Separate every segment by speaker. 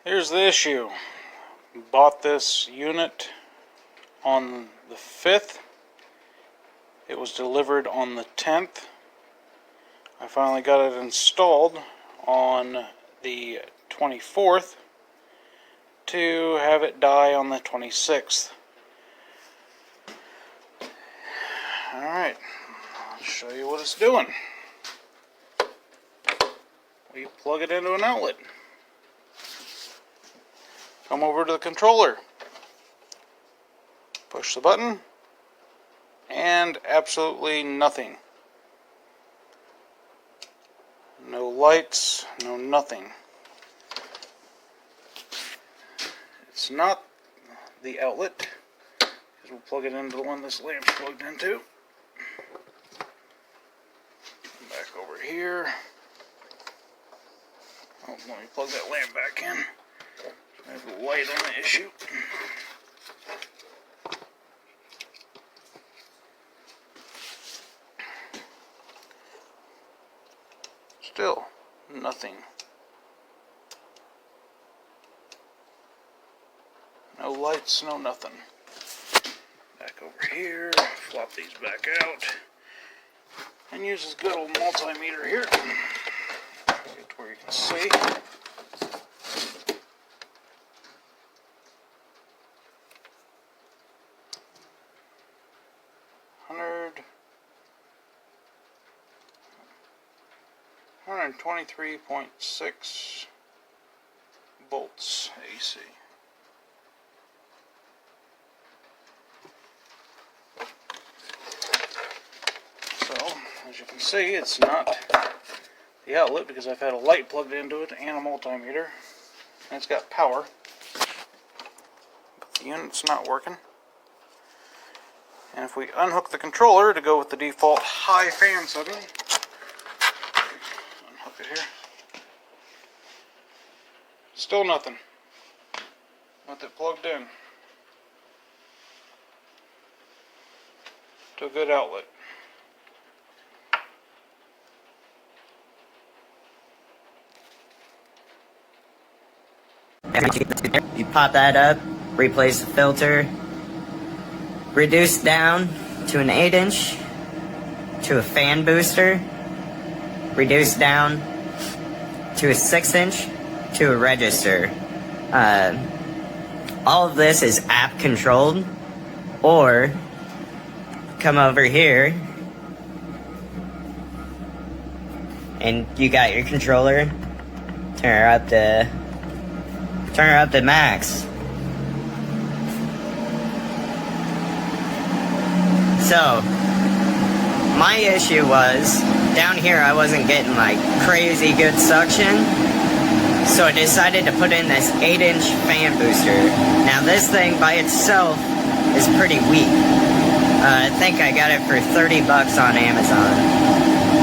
Speaker 1: Here's the issue. Bought this unit on the 5th. It was delivered on the 10th. I finally got it installed on the 24th to have it die on the 26th. Alright, I'll show you what it's doing. We plug it into an outlet. Come over to the controller. Push the button. And absolutely nothing. No lights, no nothing. It's not the outlet, because we'll plug it into the one this lamp's plugged into. Back over here. Oh, let me plug that lamp back in. I have a light on the issue. Still nothing. No lights, no nothing. Back over here, flop these back out, and use this good old multimeter here. Get to where you can see. 123.6 volts AC. So, as you can see, it's not the outlet because I've had a light plugged into it and a multimeter, and it's got power, but the unit's not working. And if we unhook the controller to go with the default high fan setting, unhook it here, still nothing with it plugged in to a good outlet.
Speaker 2: You pop that up, replace the filter, reduce down to an 8-inch, to a fan booster, reduce down to a 6-inch, to a register. All of this is app controlled, or come over here and you got your controller, turn her up to max. So, my issue was, down here I wasn't getting like crazy good suction, so I decided to put in this 8-inch fan booster. Now this thing by itself is pretty weak. I think I got it for 30 bucks on Amazon.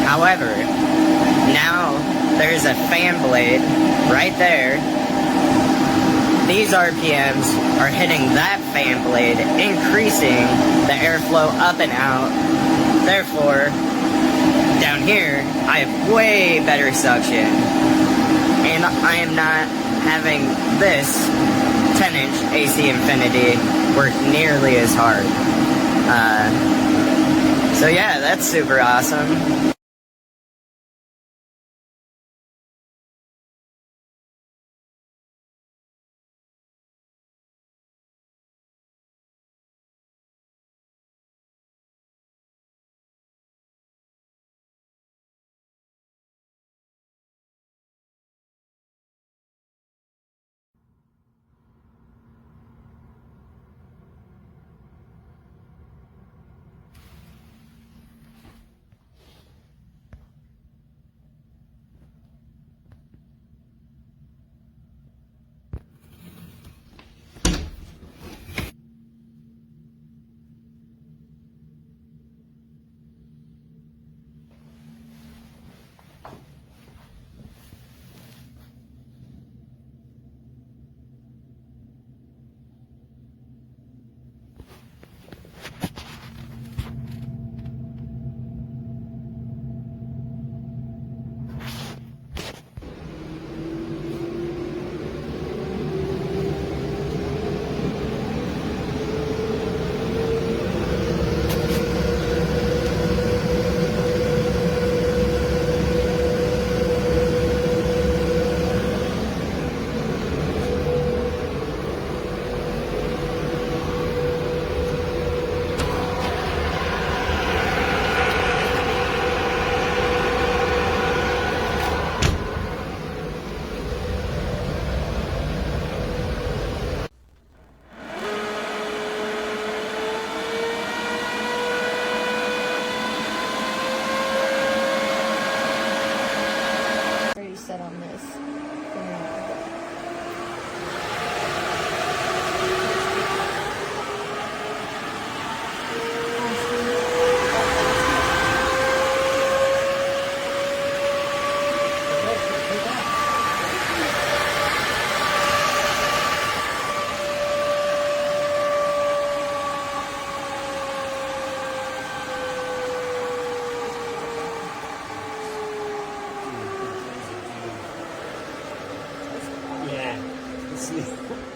Speaker 2: However, now there's a fan blade right there. These RPMs are hitting that fan blade, increasing the airflow up and out. Therefore, down here, I have way better suction. And I am not having this 10-inch AC Infinity work nearly as hard. So yeah, that's super awesome.
Speaker 3: Yeah. See.